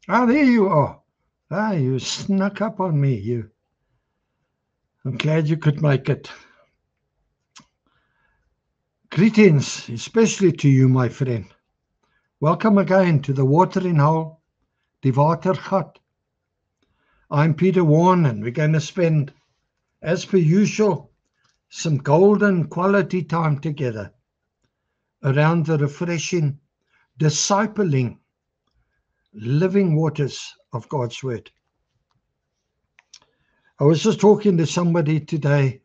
Ah, there you are. Ah, you snuck up on me. I'm glad you could make it. Greetings, especially to you, my friend. Welcome again to the Watering Hole, Die Watergat. I'm Peter Warren, and we're going to spend, as per usual, some golden quality time together around the refreshing, discipling, living waters of God's Word. I was just talking to somebody today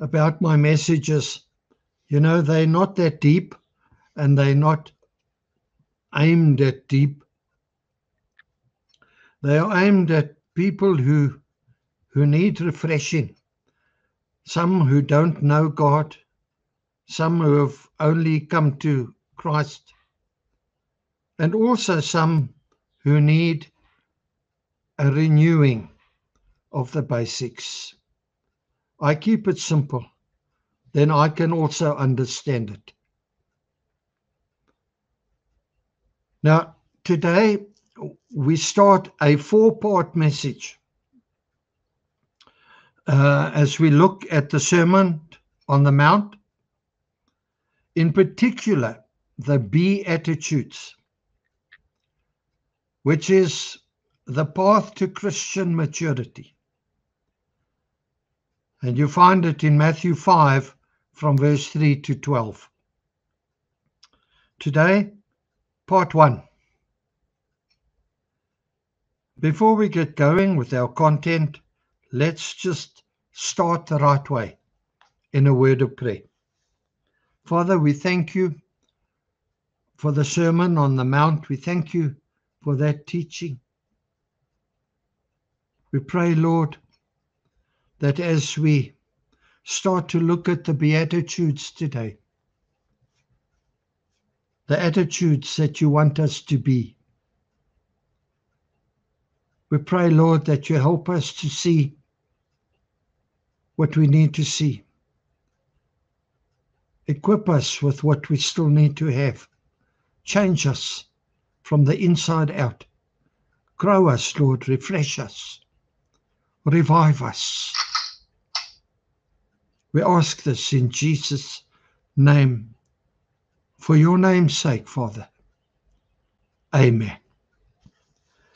about my messages. You know, they're not that deep and they're not aimed at deep. They are aimed at people who need refreshing. Some who don't know God, some who have only come to Christ, and also some who need a renewing of the basics. I keep it simple, then I can also understand it. Now, today we start a 4-part message as we look at the Sermon on the Mount, in particular the Beatitudes, which is the path to Christian maturity. And you find it in Matthew 5 from verse 3 to 12. Today, part 1. Before we get going with our content, let's just start the right way in a word of prayer. Father, we thank you for the Sermon on the Mount. We thank you for that teaching. We pray, Lord, that as we start to look at the Beatitudes today, the attitudes that you want us to be, we pray, Lord, that you help us to see what we need to see. Equip us with what we still need to have. Change us from the inside out. Grow us, Lord. Refresh us. Revive us. We ask this in Jesus' name, for your name's sake, Father. Amen.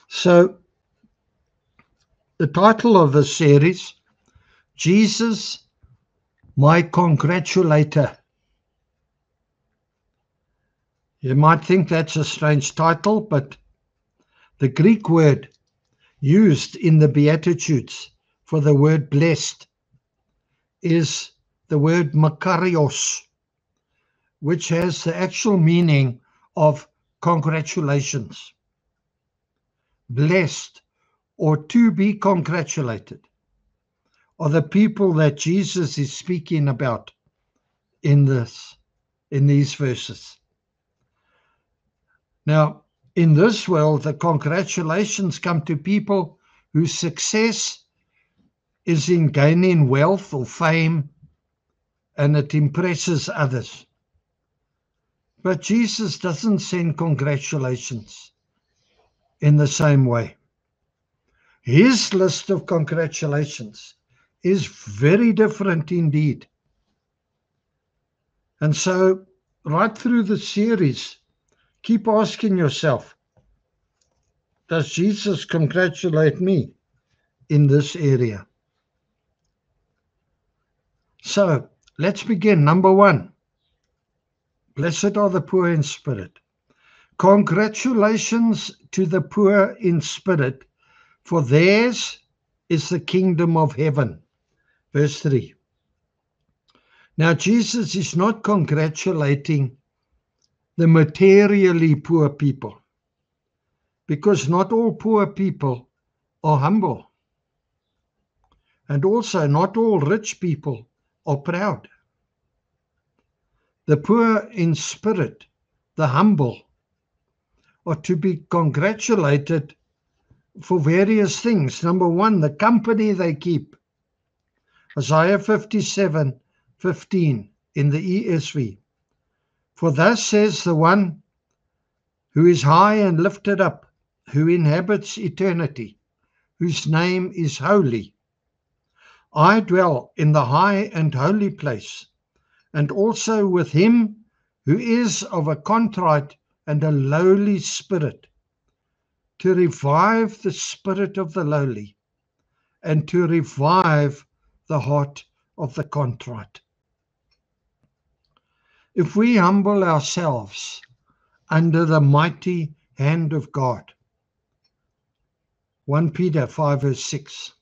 So, the title of the series, Jesus, my congratulator. You might think that's a strange title, but the Greek word used in the Beatitudes for the word blessed is the word makarios, which has the actual meaning of congratulations. Blessed, or to be congratulated, are the people that Jesus is speaking about in these verses. Now, in this world, the congratulations come to people whose success is in gaining wealth or fame, and it impresses others. But Jesus doesn't send congratulations in the same way. His list of congratulations is very different indeed. And so, right through the series, keep asking yourself, does Jesus congratulate me in this area? So, let's begin. Number 1, blessed are the poor in spirit. Congratulations to the poor in spirit, for theirs is the kingdom of heaven. Verse 3. Now, Jesus is not congratulating the materially poor people, because not all poor people are humble. And also, not all rich people are proud. The poor in spirit, the humble, are to be congratulated for various things. Number 1, the company they keep. Isaiah 57:15 in the ESV. For thus says the one who is high and lifted up, who inhabits eternity, whose name is holy. I dwell in the high and holy place, and also with him who is of a contrite and a lowly spirit, to revive the spirit of the lowly, and to revive the heart of the contrite. If we humble ourselves under the mighty hand of God, 1 Peter 5 verse 6,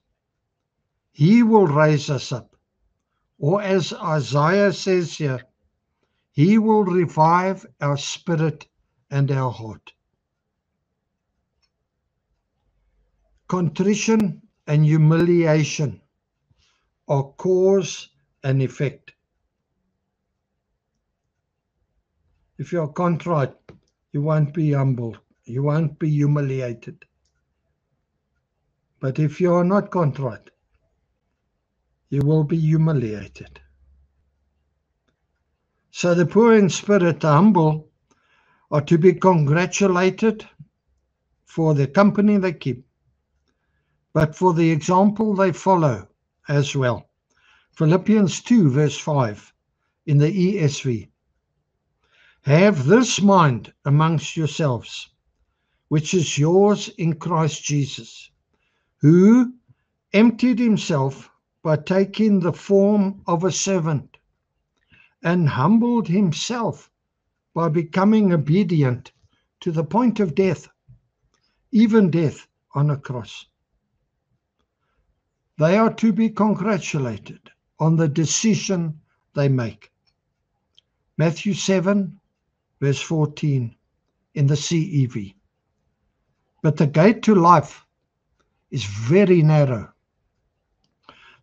he will raise us up. Or as Isaiah says here, he will revive our spirit and our heart. Contrition and humiliation are cause and effect. If you're contrite, you won't be humbled. You won't be humiliated. But if you are not contrite, you will be humiliated. So the poor in spirit, the humble, are to be congratulated for the company they keep, but for the example they follow as well. Philippians 2 verse 5 in the ESV. Have this mind amongst yourselves, which is yours in Christ Jesus, who emptied himself by taking the form of a servant, and humbled himself by becoming obedient to the point of death, even death on a cross. They are to be congratulated on the decision they make. Matthew 7 verse 14 in the CEV. But the gate to life is very narrow.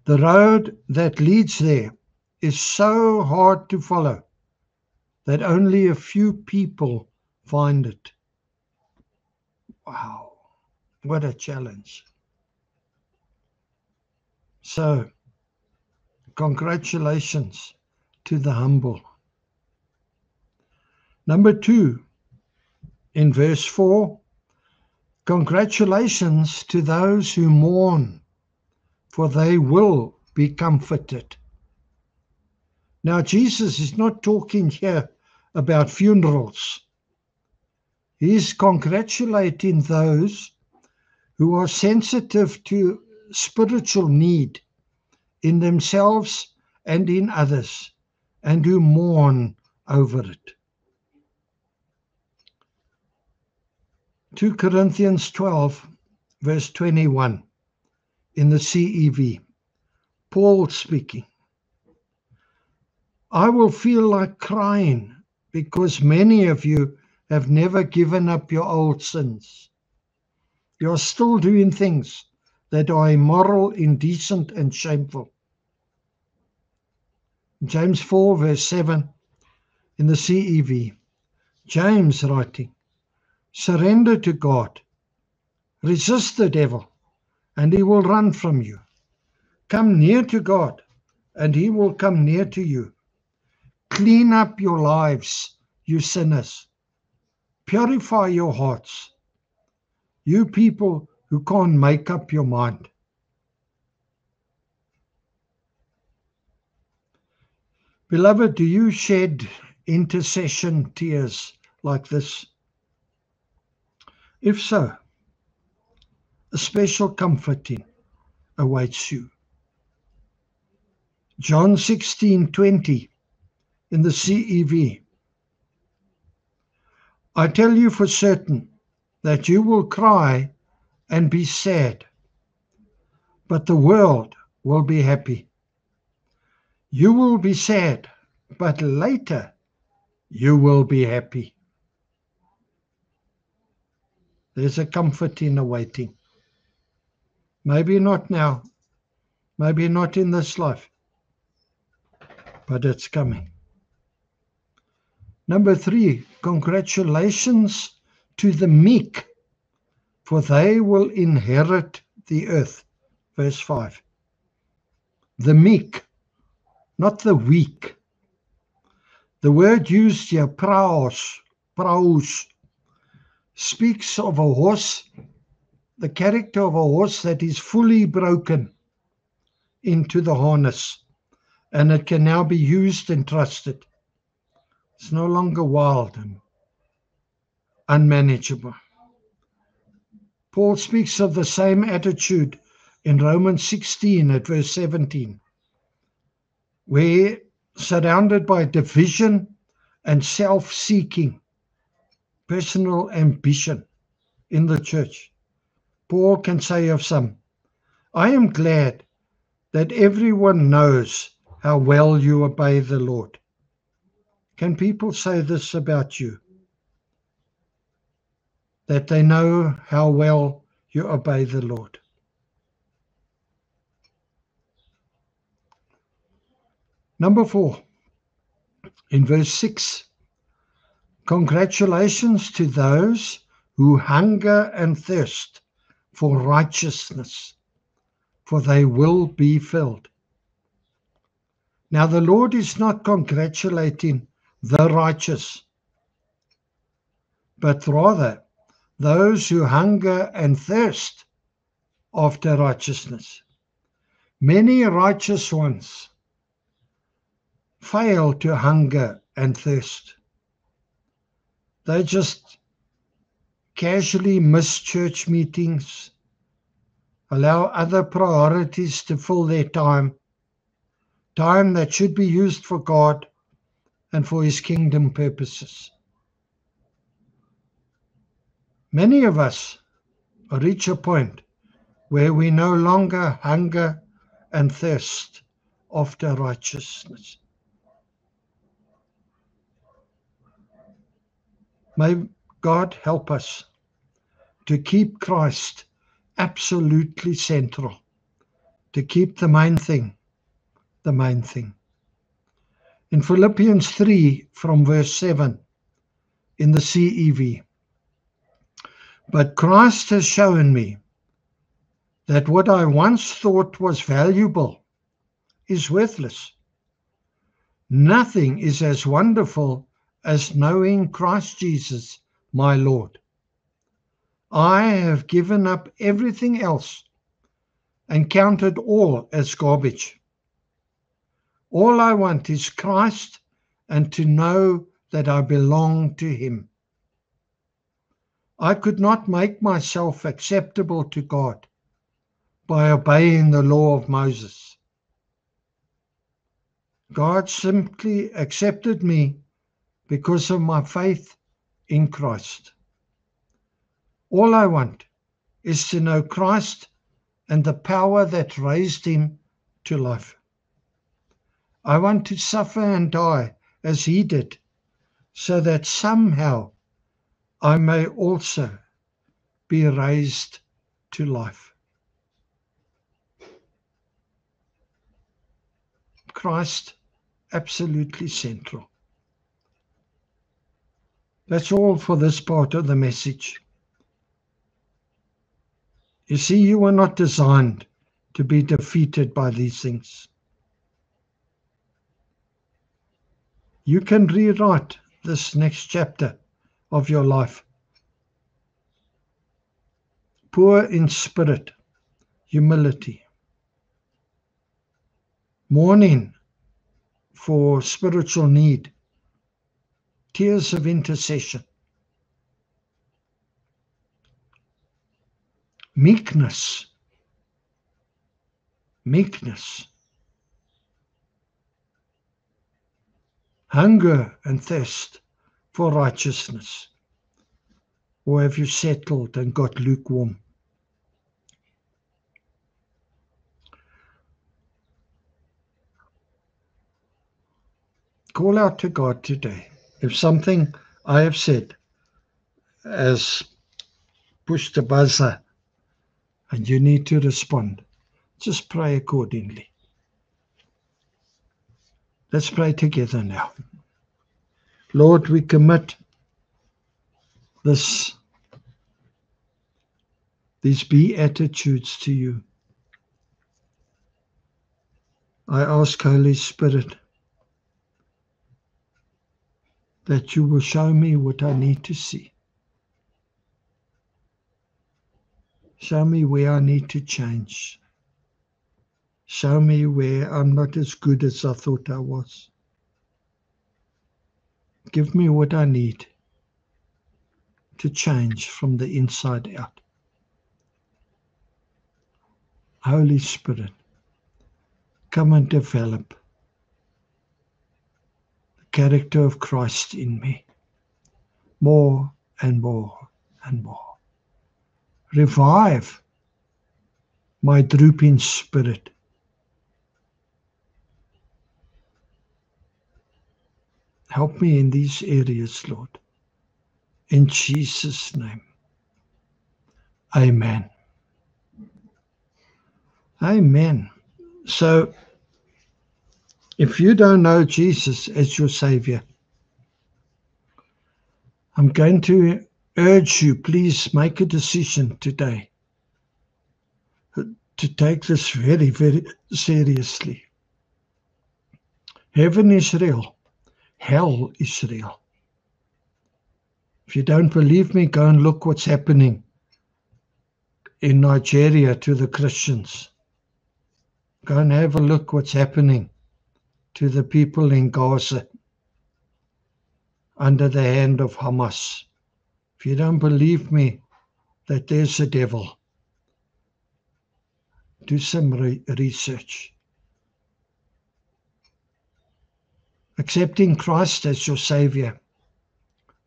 The road that leads there is so hard to follow that only a few people find it. Wow, what a challenge. So, congratulations to the humble. Number 2, in verse 4, congratulations to those who mourn, for they will be comforted. Now, Jesus is not talking here about funerals. He's congratulating those who are sensitive to spiritual need in themselves and in others, and who mourn over it. 2 Corinthians 12, verse 21 in the CEV. Paul speaking. I will feel like crying because many of you have never given up your old sins. You are still doing things that are immoral, indecent, and shameful. James 4, verse 7 in the CEV. James writing, surrender to God, resist the devil, and he will run from you. Come near to God, and he will come near to you. Clean up your lives, you sinners. Purify your hearts, you people who can't make up your mind. Beloved, do you shed intercession tears like this? If so, a special comforting awaits you. John 16:20 in the CEV. I tell you for certain that you will cry and be sad, but the world will be happy. You will be sad, but later you will be happy. There's a comfort in awaiting. Maybe not now, maybe not in this life, but it's coming. Number 3, congratulations to the meek, for they will inherit the earth. Verse 5. The meek, not the weak. The word used here, praus, speaks of a horse, the character of a horse that is fully broken into the harness, and it can now be used and trusted. It's no longer wild and unmanageable. Paul speaks of the same attitude in Romans 16 at verse 17, where, surrounded by division and self-seeking, personal ambition in the church, Paul can say of some, I am glad that everyone knows how well you obey the Lord. Can people say this about you? That they know how well you obey the Lord? Number 4, in verse 6, congratulations to those who hunger and thirst for righteousness, for they will be filled. Now the Lord is not congratulating the righteous, but rather those who hunger and thirst after righteousness. Many righteous ones fail to hunger and thirst. They just casually miss church meetings, allow other priorities to fill their time that should be used for God and for His kingdom purposes. Many of us reach a point where we no longer hunger and thirst after righteousness. May God help us to keep Christ absolutely central, to keep the main thing the main thing. In Philippians 3 from verse 7 in the CEV, but Christ has shown me that what I once thought was valuable is worthless. Nothing is as wonderful as knowing Christ Jesus, my Lord. I have given up everything else and counted all as garbage. All I want is Christ and to know that I belong to Him. I could not make myself acceptable to God by obeying the law of Moses. God simply accepted me because of my faith in Christ. All I want is to know Christ and the power that raised Him to life. I want to suffer and die as He did, so that somehow I may also be raised to life. Christ, absolutely central. That's all for this part of the message. You see, you were not designed to be defeated by these things. You can rewrite this next chapter of your life. Poor in spirit, humility, mourning for spiritual need, tears of intercession, meekness, hunger and thirst for righteousness. Or have you settled and got lukewarm? Call out to God today. If something I have said has pushed a buzzer and you need to respond, just pray accordingly. Let's pray together now. Lord, we commit these beatitudes to you. I ask, Holy Spirit, that you will show me what I need to see. Show me where I need to change. Show me where I'm not as good as I thought I was. Give me what I need to change from the inside out. Holy Spirit, come and develop the character of Christ in me more and more and more. Revive my drooping spirit. Help me in these areas, Lord. In Jesus' name. Amen. Amen. So, if you don't know Jesus as your Savior, I'm going to urge you, please make a decision today to take this very, very seriously. Heaven is real. Hell is real. If you don't believe me, go and look what's happening in Nigeria to the Christians. Go and have a look what's happening to the people in Gaza under the hand of Hamas. If you don't believe me that there's a devil, do some research. Accepting Christ as your Savior,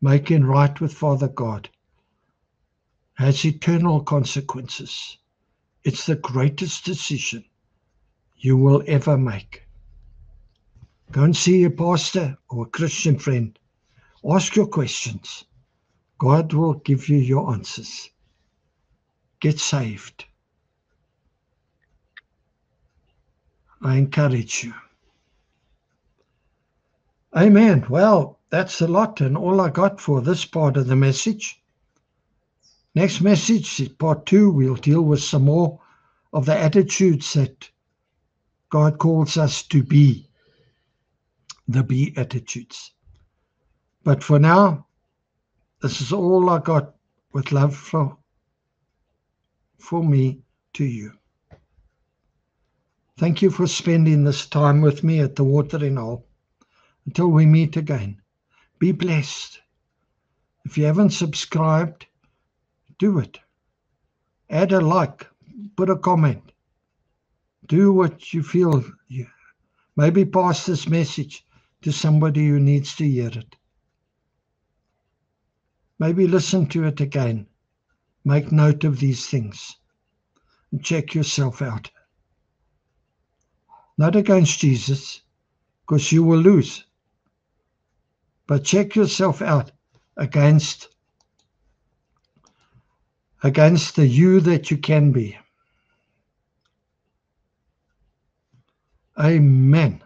making right with Father God, has eternal consequences. It's the greatest decision you will ever make. Go and see a pastor or a Christian friend. Ask your questions. God will give you your answers. Get saved. I encourage you. Amen. Well, that's a lot and all I got for this part of the message. Next message, part 2, we'll deal with some more of the attitudes that God calls us to be, the Beatitudes. But for now, this is all I got with love for me to you. Thank you for spending this time with me at the Watering Hole. Until we meet again, be blessed. If you haven't subscribed, do it. Add a like, put a comment. Do what you feel. Maybe pass this message to somebody who needs to hear it. Maybe listen to it again. Make note of these things. And check yourself out. Not against Jesus, because you will lose. But check yourself out against the you that you can be. Amen.